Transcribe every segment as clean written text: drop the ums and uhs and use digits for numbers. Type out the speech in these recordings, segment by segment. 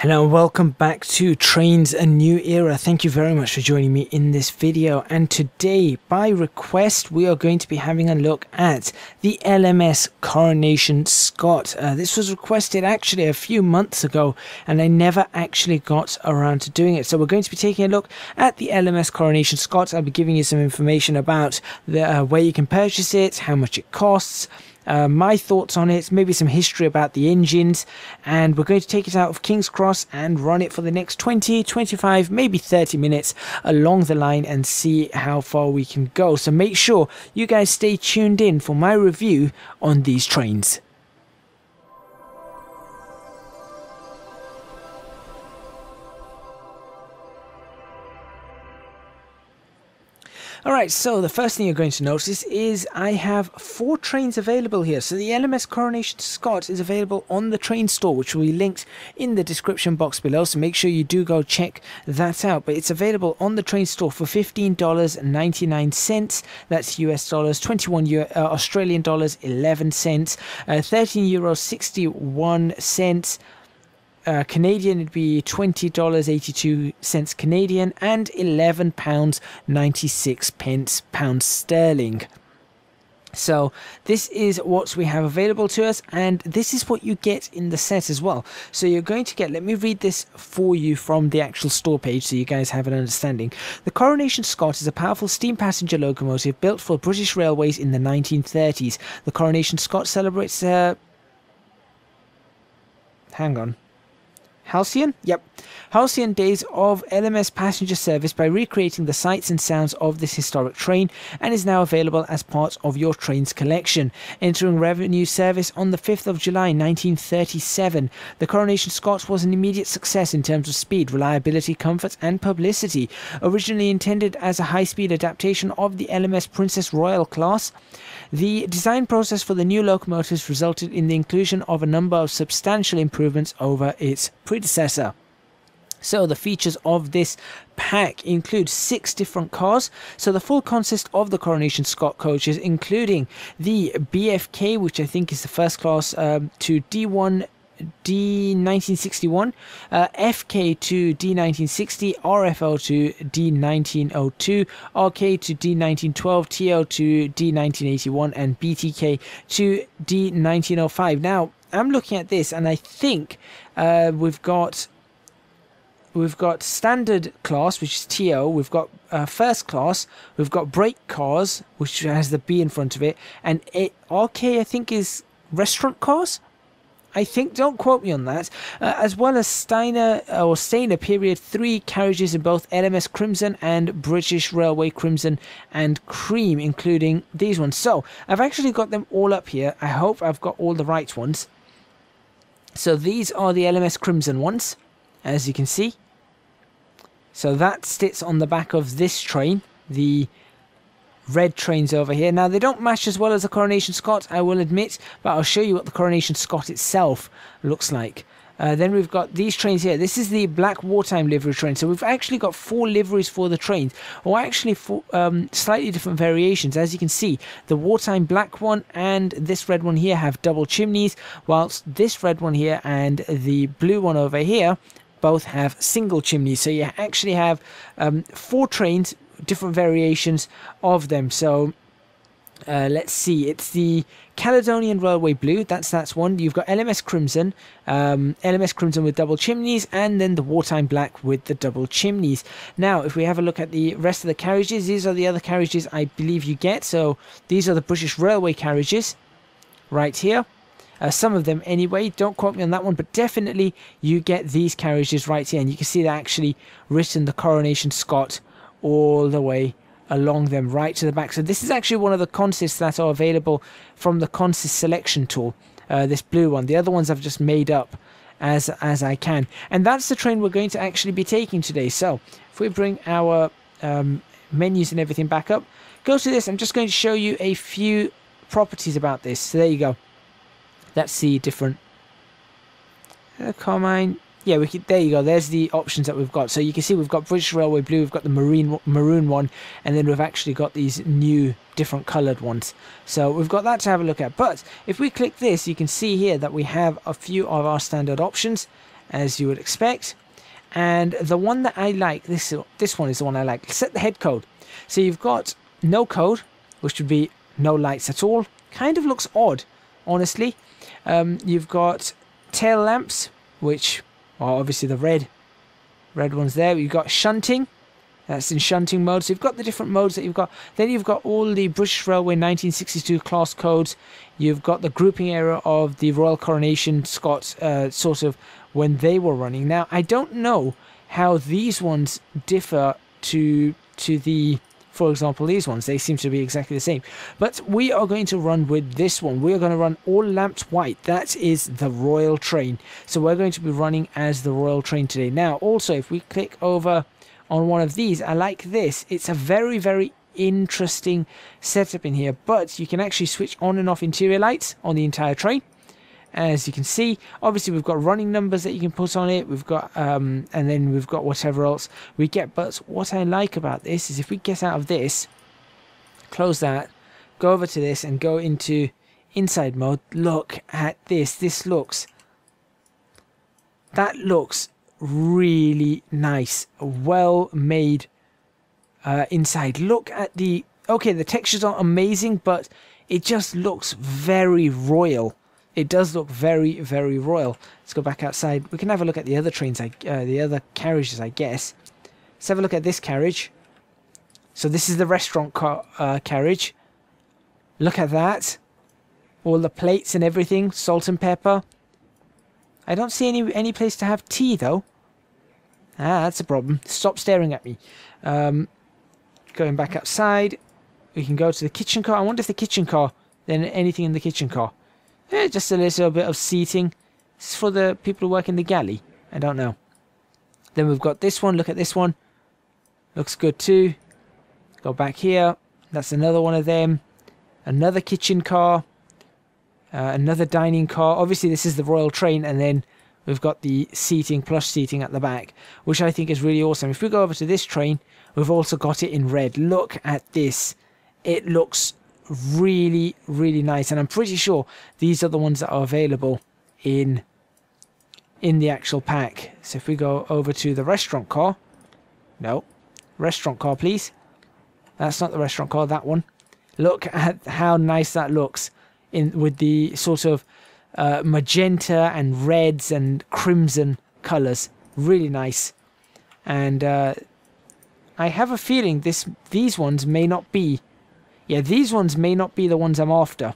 Hello and welcome back to Trainz A New Era. Thank you very much for joining me in this video, and today by request we are going to be having a look at the LMS Coronation Scot. This was requested actually a few months ago and I never actually got around to doing it, so we're going to be taking a look at the LMS Coronation Scot. I'll be giving you some information about the where you can purchase it, how much it costs, my thoughts on it, maybe some history about the engines, and we're going to take it out of King's Cross and run it for the next 20, 25, maybe 30 minutes along the line and see how far we can go. So make sure you guys stay tuned in for my review on these trains. Alright, so the first thing you're going to notice is I have 4 trains available here. So the LMS Coronation Scot is available on the Trainz Store, which will be linked in the description box below, so make sure you do go check that out. But it's available on the Trainz Store for $15.99, that's US dollars, 21 Australian dollars 11 cents, €13.61. Canadian, it'd be $20.82 Canadian, and £11.96 pounds sterling. So this is what we have available to us, and this is what you get in the set as well. So you're going to get, let me read this for you from the actual store page so you guys have an understanding. The Coronation Scot is a powerful steam passenger locomotive built for British Railways in the 1930s. The Coronation Scot celebrates halcyon days of LMS passenger service by recreating the sights and sounds of this historic train, and is now available as part of your trains collection. Entering revenue service on the 5th of July 1937, the Coronation Scot was an immediate success in terms of speed, reliability, comfort and publicity. Originally intended as a high-speed adaptation of the LMS Princess Royal class, the design process for the new locomotives resulted in the inclusion of a number of substantial improvements over its predecessor. So the features of this pack include 6 different cars. So the full consist of the Coronation Scot coaches, including the BFK, which I think is the first class, to D1 D1961, FK to D1960, RFO to D1902, RK to D1912, TO to D1981, and BTK to D1905. Now I'm looking at this and I think we've got standard class, which is TO, we've got first class, we've got brake cars, which has the B in front of it, and RK I think is restaurant cars, I think, don't quote me on that, as well as Stainer period 3 carriages in both LMS Crimson and British Railway Crimson and Cream, including these ones. So I've actually got them all up here. I hope I've got all the right ones. So these are the LMS Crimson ones, as you can see. So that sits on the back of this train, the red trains over here. Now they don't match as well as the Coronation Scot, I will admit, but I'll show you what the Coronation Scot itself looks like. Then we've got these trains here. This is the black Wartime livery train. So we've actually got 4 liveries for the trains, or actually 4 slightly different variations. As you can see, the Wartime black one and this red one here have double chimneys, whilst this red one here and the blue one over here both have single chimneys. So you actually have 4 trains, different variations of them. So let's see, it's the Caledonian Railway Blue, that's one. You've got LMS Crimson, LMS Crimson with double chimneys, and then the Wartime Black with the double chimneys. Now if we have a look at the rest of the carriages, these are the other carriages I believe you get. So these are the British Railway carriages right here. Some of them anyway, don't quote me on that one, but definitely you get these carriages right here, and you can see they're actually written the Coronation Scot all the way along them right to the back. So this is actually one of the consists that are available from the consist selection tool, this blue one. The other ones I've just made up as I can, and that's the train we're going to actually be taking today. So if we bring our menus and everything back up, go to this, I'm just going to show you a few properties about this. So there you go, that's the different Carmine. Yeah, there you go, there's the options that we've got. So you can see we've got British Railway Blue, we've got the maroon one, and then we've actually got these new different coloured ones. So we've got that to have a look at. But if we click this, you can see here that we have a few of our standard options, as you would expect. And the one that I like, this one is the one I like. Set the head code. So you've got no code, which would be no lights at all. Kind of looks odd, honestly. You've got tail lamps, which are obviously the red ones there. You've got shunting. That's in shunting mode. So you've got the different modes that you've got. Then you've got all the British Railway 1962 class codes. You've got the grouping era of the Royal Coronation Scot, sort of when they were running. Now, I don't know how these ones differ to the, for example, these ones. They seem to be exactly the same. But we are going to run with this one. We are going to run all lamped white. That is the Royal Train. So we're going to be running as the Royal Train today. Now, also, if we click over on one of these, I like this. It's a very, very interesting setup in here, but you can actually switch on and off interior lights on the entire train. As you can see, obviously we've got running numbers that you can put on it. We've got and then we've got whatever else we get. But what I like about this is if we get out of this, close that, go over to this and go into inside mode, look at this. That looks really nice, well made inside. Look at the textures aren't amazing, but it just looks very royal. It does look very, very royal. Let's go back outside. We can have a look at the other trains, the other carriages, I guess. Let's have a look at this carriage. So this is the restaurant carriage. Look at that, all the plates and everything, salt and pepper. I don't see any place to have tea though. That's a problem. Stop staring at me. Going back outside, we can go to the kitchen car. I wonder if the kitchen car, then anything in the kitchen car. Just a little bit of seating. It's for the people who work in the galley. I don't know. Then we've got this one. Look at this one. Looks good too. Go back here. That's another one of them. Another kitchen car. Another dining car. Obviously this is the Royal Train, and then we've got the seating, plush seating at the back, which I think is really awesome. If we go over to this train, we've also got it in red. Look at this. It looks really, really nice, and I'm pretty sure these are the ones that are available in the actual pack. So if we go over to the restaurant car, no, restaurant car please. That's not the restaurant car, that one. Look at how nice that looks with the sort of magenta and reds and crimson colours. Really nice. And I have a feeling these ones may not be, these ones may not be the ones I'm after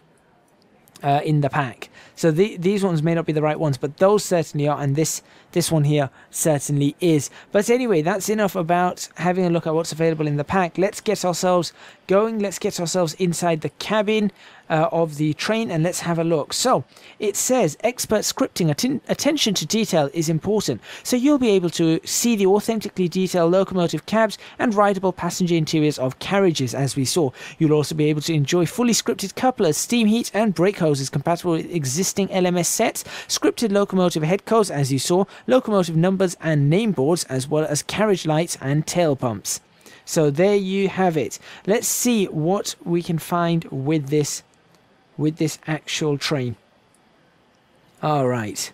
in the pack. So these ones may not be the right ones, but those certainly are, and this one here certainly is. But anyway, that's enough about having a look at what's available in the pack. Let's get ourselves going. Let's get ourselves inside the cabin of the train, and let's have a look. So it says expert scripting, attention to detail is important, so you'll be able to see the authentically detailed locomotive cabs and rideable passenger interiors of carriages, as we saw. You'll also be able to enjoy fully scripted couplers, steam heat and brake hoses compatible with existing LMS sets, scripted locomotive head codes, as you saw, locomotive numbers and name boards, as well as carriage lights and tail pumps. So there you have it. Let's see what we can find with this actual train. All right.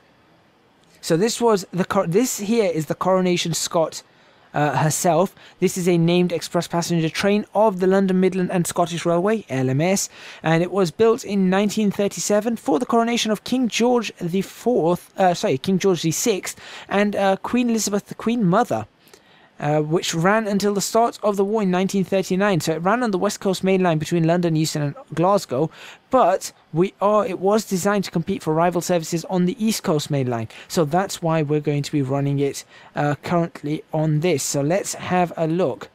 So this here is the Coronation Scot herself. This is a named express passenger train of the London Midland and Scottish Railway, LMS, and it was built in 1937 for the coronation of King George King George VI and Queen Elizabeth, the Queen Mother. Which ran until the start of the war in 1939. So it ran on the West Coast Main Line between London, Euston and Glasgow, but it was designed to compete for rival services on the East Coast Main Line. So that's why we're going to be running it currently on this. So let's have a look.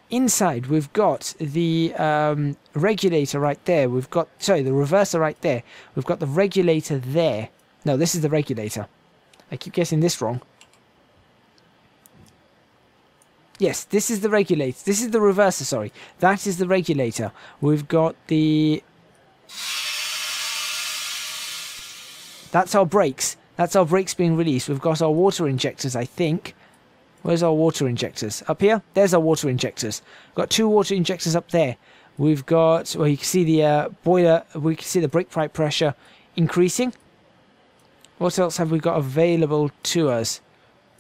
Inside we've got the regulator right there. We've got, the reverser right there. We've got the regulator there. No, this is the regulator. I keep getting this wrong. Yes, this is the regulator. This is the reverser, sorry. That is the regulator. We've got the... That's our brakes. That's our brakes being released. We've got our water injectors, I think. Where's our water injectors? Up here? There's our water injectors. We've got two water injectors up there. We've got... Well, you can see the boiler... We can see the brake pipe pressure increasing. What else have we got available to us?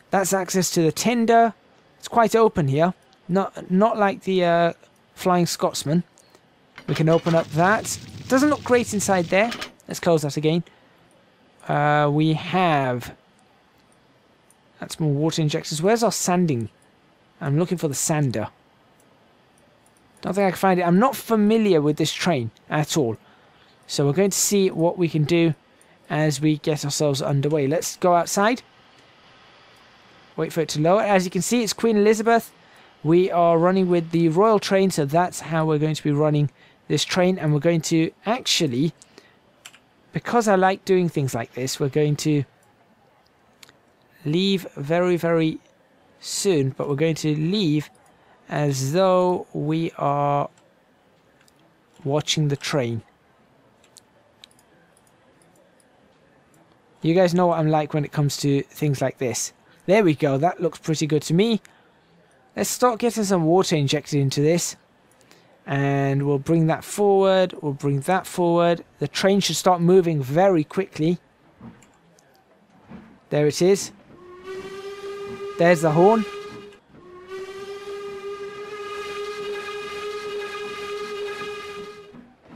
That's access to the tender. It's quite open here. Not like the Flying Scotsman. We can open up that. Doesn't look great inside there. Let's close that again. We have... That's more water injectors. Where's our sanding? I'm looking for the sander. Don't think I can find it. I'm not familiar with this train at all. So we're going to see what we can do as we get ourselves underway. Let's go outside. Wait for it to lower. As you can see, it's Queen Elizabeth. We are running with the Royal train, so that's how we're going to be running this train. And we're going to actually, because I like doing things like this, we're going to leave very, very soon. But we're going to leave as though we are watching the train. You guys know what I'm like when it comes to things like this. There we go. That looks pretty good to me. Let's start getting some water injected into this. And we'll bring that forward. We'll bring that forward. The train should start moving very quickly. There it is. There's the horn.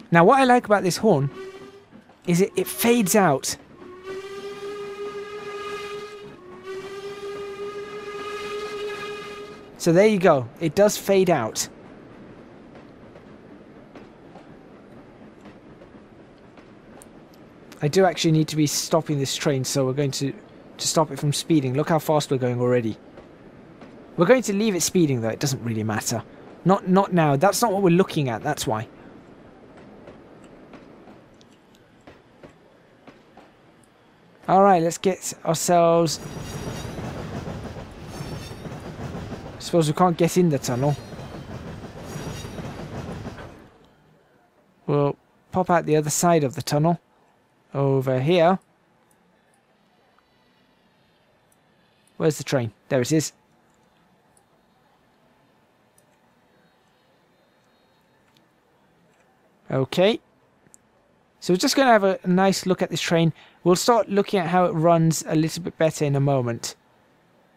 Now what I like about this horn is it fades out. So there you go. It does fade out. I do actually need to be stopping this train, so we're going to stop it from speeding. Look how fast we're going already. We're going to leave it speeding though. It doesn't really matter. Not now. That's not what we're looking at. That's why. Alright, let's get ourselves... I suppose we can't get in the tunnel. We'll pop out the other side of the tunnel. Over here. Where's the train? There it is. Okay. So we're just going to have a nice look at this train. We'll start looking at how it runs a little bit better in a moment.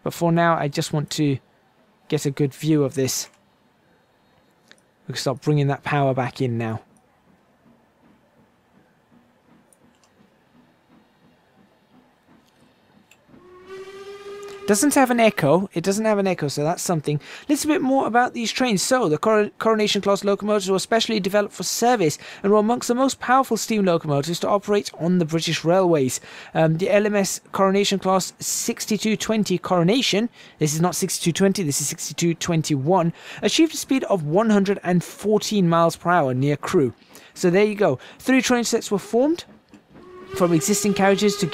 But for now, I just want to get a good view of this. We can start bringing that power back in now. Doesn't have an echo. It doesn't have an echo, so that's something. A little bit more about these trains. So, the Coronation class locomotives were specially developed for service and were amongst the most powerful steam locomotives to operate on the British railways. The LMS Coronation class 6220 Coronation, this is not 6220, this is 6221, achieved a speed of 114 miles per hour near Crewe. So there you go. 3 train sets were formed from existing carriages to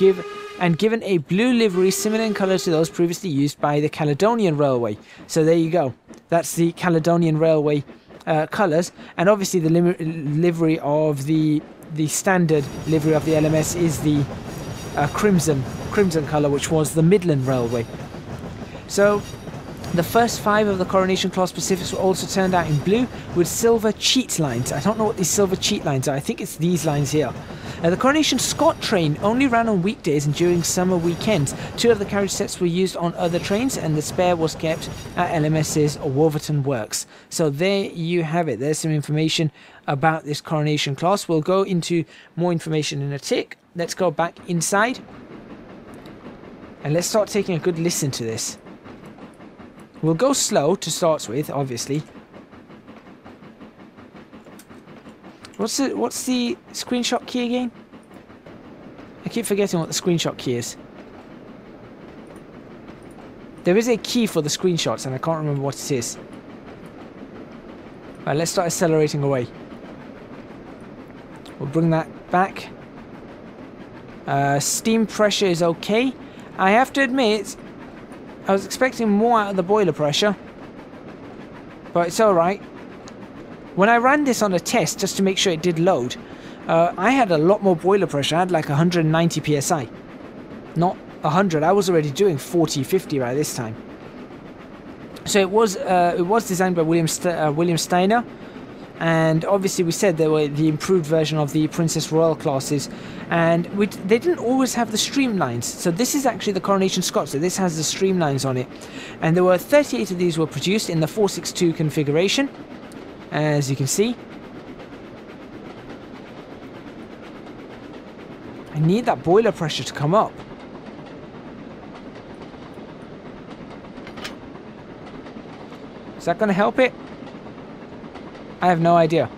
given a blue livery similar in colour to those previously used by the Caledonian Railway. So there you go. That's the Caledonian Railway colours. And obviously the livery of the standard livery of the LMS is the crimson colour, which was the Midland Railway. So the first 5 of the Coronation class Pacifics were also turned out in blue with silver cheat lines. I don't know what these silver cheat lines are. I think it's these lines here. The Coronation Scot train only ran on weekdays and during summer weekends. 2 of the carriage sets were used on other trains and the spare was kept at LMS's Wartime works. So there you have it. There's some information about this Coronation class. We'll go into more information in a tick. Let's go back inside and let's start taking a good listen to this. We'll go slow to start with, obviously. What's the screenshot key again? I keep forgetting what the screenshot key is. There is a key for the screenshots and I can't remember what it is. Right, let's start accelerating away. We'll bring that back. Steam pressure is okay. I have to admit, I was expecting more out of the boiler pressure. But it's alright. When I ran this on a test, just to make sure it did load, I had a lot more boiler pressure. I had like 190 psi. Not 100. I was already doing 40, 50 by this time. So it was designed by William Steiner. And obviously we said they were the improved version of the Princess Royal classes, and they didn't always have the streamlines. So this is actually the Coronation Scot, so this has the streamlines on it. And there were 38 of these were produced in the 462 configuration, as you can see. I need that boiler pressure to come up. Is that going to help it? I have no idea.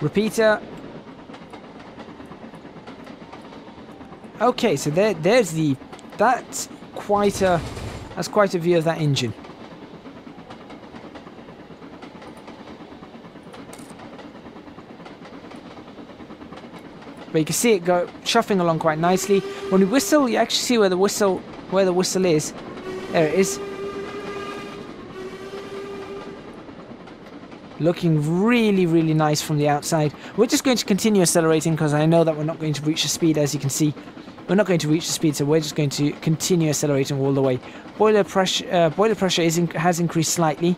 Repeater. Okay, so that's quite a view of that engine. But you can see it go chuffing along quite nicely. When we whistle, you actually see where the whistle is. There it is. Looking really, really nice from the outside. We're just going to continue accelerating because I know that we're not going to reach the speed, as you can see. We're not going to reach the speed, so we're just going to continue accelerating all the way. Boiler pressure has increased slightly.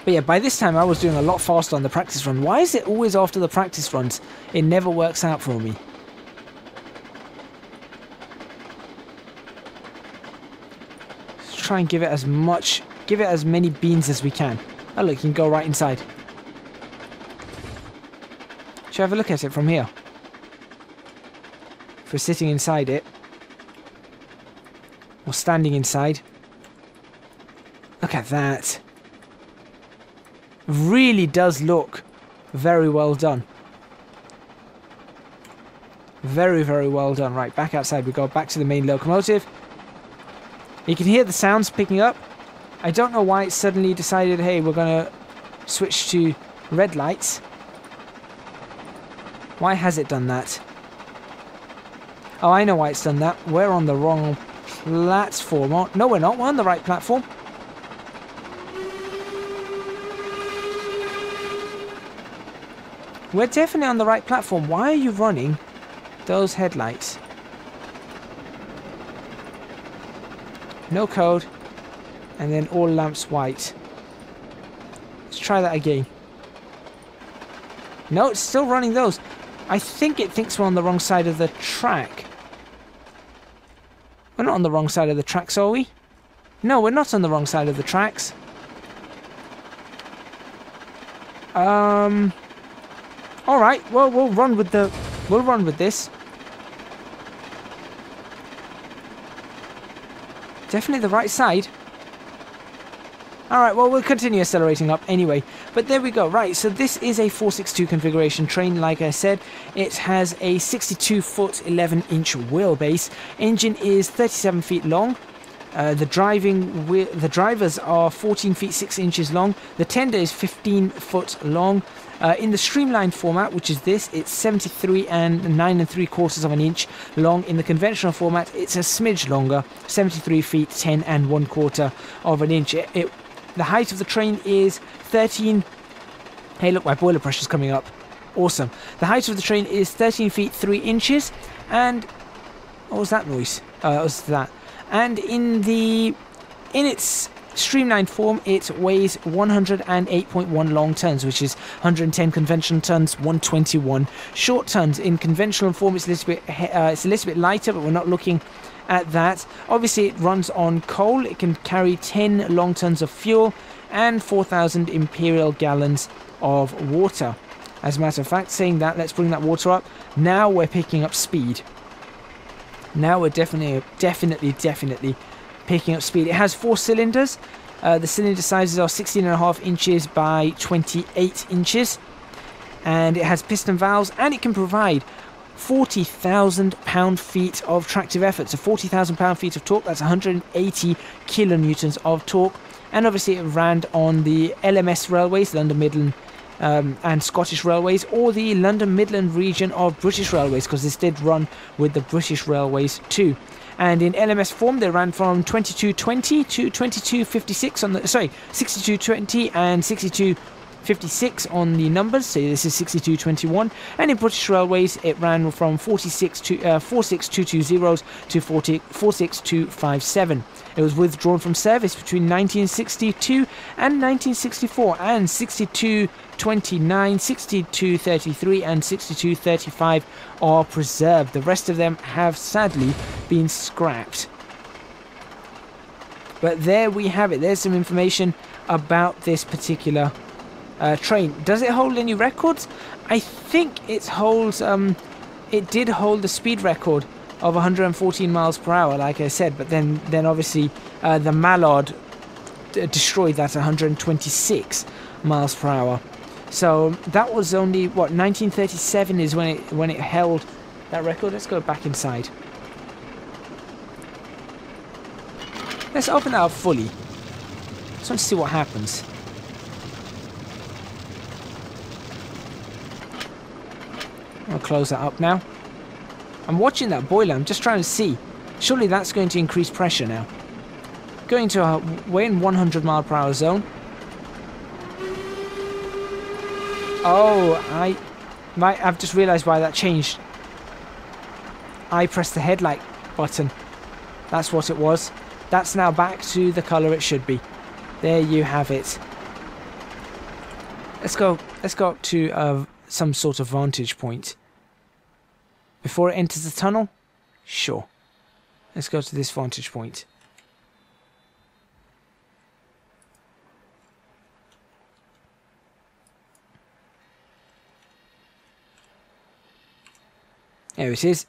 But yeah, by this time I was doing a lot faster on the practice run. Why is it always after the practice runs? It never works out for me. Try and give it as many beans as we can. Oh look, you can go right inside. Should I have a look at it from here? If we're sitting inside it, or standing inside. Look at that. Really does look very well done. Very, very well done. Right, back outside we go, back to the main locomotive. You can hear the sounds picking up. I don't know why it suddenly decided, hey, we're going to switch to red lights. Why has it done that? Oh, I know why it's done that. We're on the wrong platform. Oh, no, we're not. We're on the right platform. We're definitely on the right platform. Why are you running those headlights? No code, and then all lamps white. Let's try that again. No, it's still running those. I think it thinks we're on the wrong side of the track. We're not on the wrong side of the tracks, are we? No, we're not on the wrong side of the tracks. All right. Well, we'll run with this. Definitely the right side. Alright, well, we'll continue accelerating up anyway. But there we go. Right, so this is a 462 configuration train, like I said. It has a 62-foot, 11-inch wheelbase. Engine is 37 feet long. The drivers are 14 feet 6 inches long. The tender is 15 foot long. In the streamlined format, which is this, it's 73 and 9 3/4 of an inch long. In the conventional format, it's a smidge longer, 73 feet 10 and 1/4 of an inch. The height of the train is 13. Hey, look, my boiler pressure's coming up. Awesome. The height of the train is 13 feet 3 inches, and what was that noise? It was that. And in its streamlined form, it weighs 108.1 long tons, which is 110 conventional tons, 121 short tons. In conventional form, it's a little bit lighter, but we're not looking at that. Obviously, it runs on coal. It can carry 10 long tons of fuel and 4,000 imperial gallons of water. As a matter of fact, saying that, let's bring that water up. Now we're picking up speed. Now we're definitely picking up speed. It has 4 cylinders. The cylinder sizes are 16.5 inches by 28 inches. And it has piston valves, and it can provide 40,000 pound-feet of tractive effort. So 40,000 pound-feet of torque, that's 180 kilonewtons of torque. And obviously it ran on the LMS railways, London Midland and Scottish Railways, or the London Midland region of British Railways, because this did run with the British Railways too. And in LMS form, they ran from 2220 to 2256 on the 6220 and 62 56 on the numbers, so this is 6221, and in British Railways it ran from 46220s to 46257. It was withdrawn from service between 1962 and 1964, and 6229, 6233 and 6235 are preserved. The rest of them have sadly been scrapped. But there we have it. There's some information about this particular train. Does it hold any records? I think it holds. It did hold the speed record of 114 miles per hour, like I said. But then obviously the Mallard destroyed that 126 miles per hour. So that was only what 1937 is when it held that record. Let's go back inside. Let's open that up fully. Just want to see what happens. I'll close that up now. I'm watching that boiler. I'm just trying to see. Surely that's going to increase pressure now. Going to we're in 100 mile per hour zone. Oh, I've just realised why that changed. I pressed the headlight button. That's what it was. That's now back to the colour it should be. There you have it. Let's go up to some sort of vantage point. Before it enters the tunnel? Sure. Let's go to this vantage point. There it is.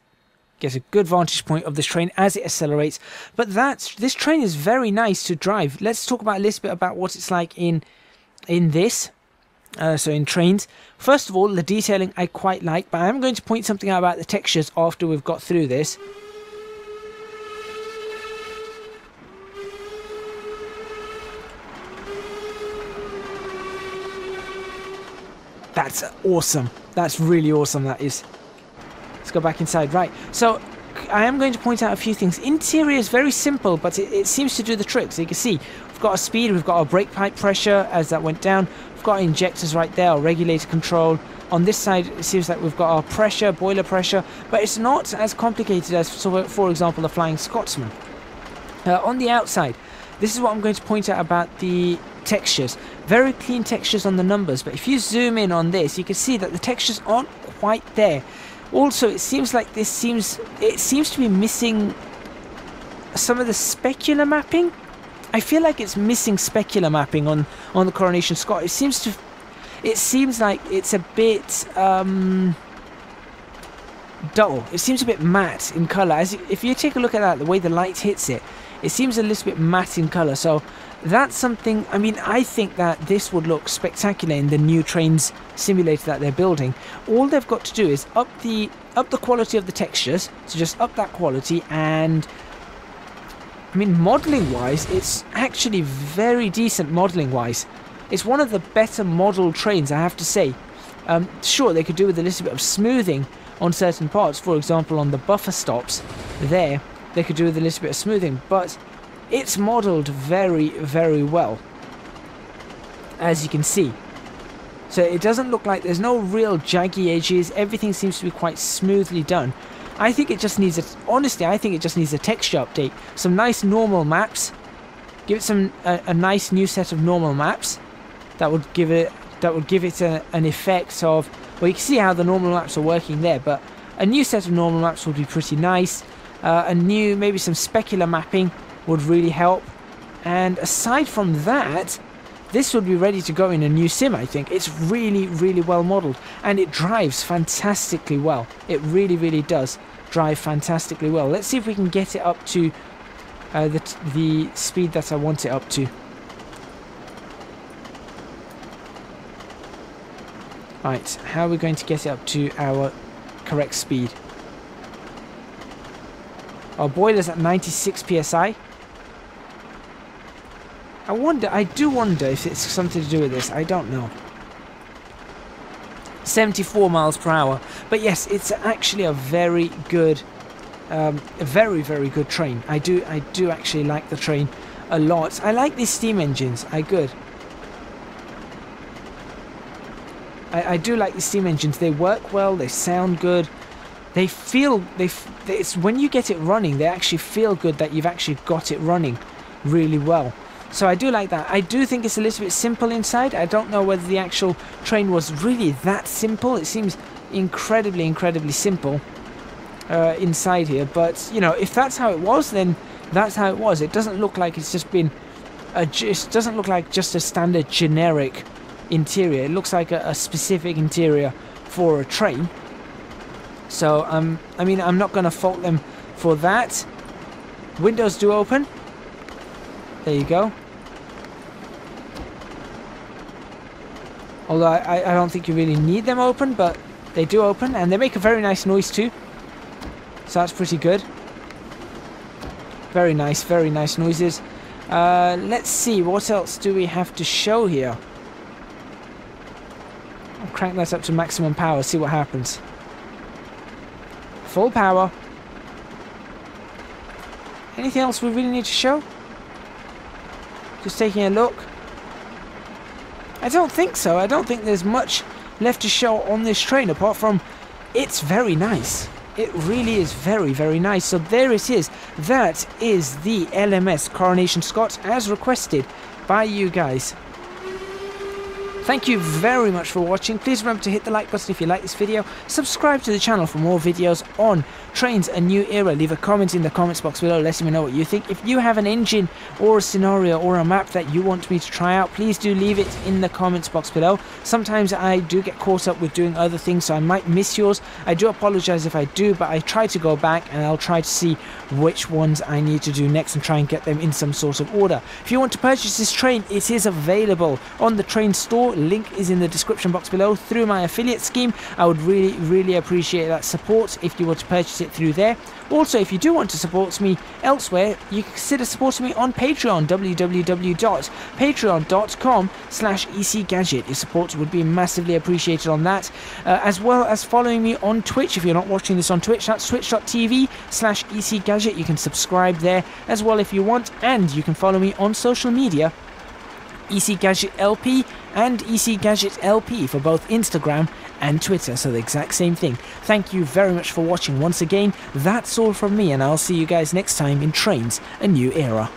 Get a good vantage point of this train as it accelerates. But this train is very nice to drive. Let's talk about a little bit about what it's like in this. So in Trainz. First of all, the detailing I quite like, but I'm going to point something out about the textures after we've got through this. That's awesome. That's really awesome, that is. Let's go back inside. Right, so I am going to point out a few things. Interior is very simple, but it seems to do the trick. So you can see we've got a speed, we've got our brake pipe pressure as that went down. We've got injectors right there, our regulator control. On this side, it seems like we've got our pressure, boiler pressure, but it's not as complicated as, for example, the Flying Scotsman. On the outside, this is what I'm going to point out about the textures. Very clean textures on the numbers, but if you zoom in on this, you can see that the textures aren't quite there. Also, it seems like it seems to be missing some of the specular mapping. I feel like it's missing specular mapping on the Coronation Scot. It seems like it's a bit dull. It seems a bit matte in colour. If you take a look at that, the way the light hits it, it seems a little bit matte in colour. So that's something. I mean, I think that this would look spectacular in the new Trainz simulator that they're building. All they've got to do is up the quality of the textures. So just up that quality, and I mean, modelling wise, it's actually very decent modelling wise. It's one of the better modelled trains, I have to say. Sure, they could do with a little bit of smoothing on certain parts. For example, on the buffer stops there, they could do with a little bit of smoothing, but it's modelled very, very well, as you can see. So it doesn't look like there's no real jaggy edges. Everything seems to be quite smoothly done. I think it just needs honestly, I think it just needs a texture update. Some nice normal maps. Give it a nice new set of normal maps. That would give it an effect of, well, you can see how the normal maps are working there, but a new set of normal maps would be pretty nice. Maybe some specular mapping would really help. And aside from that, this would be ready to go in a new sim, I think. It's really, really well modelled, and it drives fantastically well. It really, really does drive fantastically well. Let's see if we can get it up to the speed that I want it up to. Right, how are we going to get it up to our correct speed? Our boiler's at 96 psi. I do wonder if it's something to do with this. I don't know. 74 miles per hour. But yes, it's actually a very good, very, very good train. I do actually like the train a lot. I like these steam engines. I do like the steam engines. They work well, they sound good, they feel, it's when you get it running, they actually feel good that you've actually got it running really well. So I do like that. I do think it's a little bit simple inside. I don't know whether the actual train was really that simple. It seems incredibly simple inside here, but you know, if that's how it was, then that's how it was. It doesn't look like it's just been it doesn't look like just a standard generic interior. It looks like a specific interior for a train. So I mean, I'm not going to fault them for that. Windows do open. There you go. Although I don't think you really need them open, but they do open, and they make a very nice noise too. So that's pretty good. Very nice noises. Let's see, what else do we have to show here? I'll crank that up to maximum power, see what happens. Full power. Anything else we really need to show? Just taking a look. I don't think so. I don't think there's much left to show on this train, apart from it's very nice. It really is very nice. So there it is. That is the LMS Coronation Scot as requested by you guys. Thank you very much for watching. Please remember to hit the like button if you like this video. Subscribe to the channel for more videos on Trainz A New Era. Leave a comment in the comments box below letting me know what you think. If you have an engine or a scenario or a map that you want me to try out, please do leave it in the comments box below. Sometimes I do get caught up with doing other things, so I might miss yours. I do apologize if I do, but I try to go back and I'll try to see which ones I need to do next and try and get them in some sort of order. If you want to purchase this train, it is available on the Trainz Store. Link is in the description box below through my affiliate scheme. I would really appreciate that support if you were to purchase it through there. Also, if you do want to support me elsewhere, you can consider supporting me on Patreon, www.patreon.com/ecgadget. Your support would be massively appreciated on that, as well as following me on Twitch. If you're not watching this on Twitch, that's twitch.tv/ecgadget. You can subscribe there as well if you want, and you can follow me on social media, ECGadgetLP and ECGadgetLP for both Instagram and Twitter, so the exact same thing. Thank you very much for watching once again. That's all from me, and I'll see you guys next time in Trainz A New Era.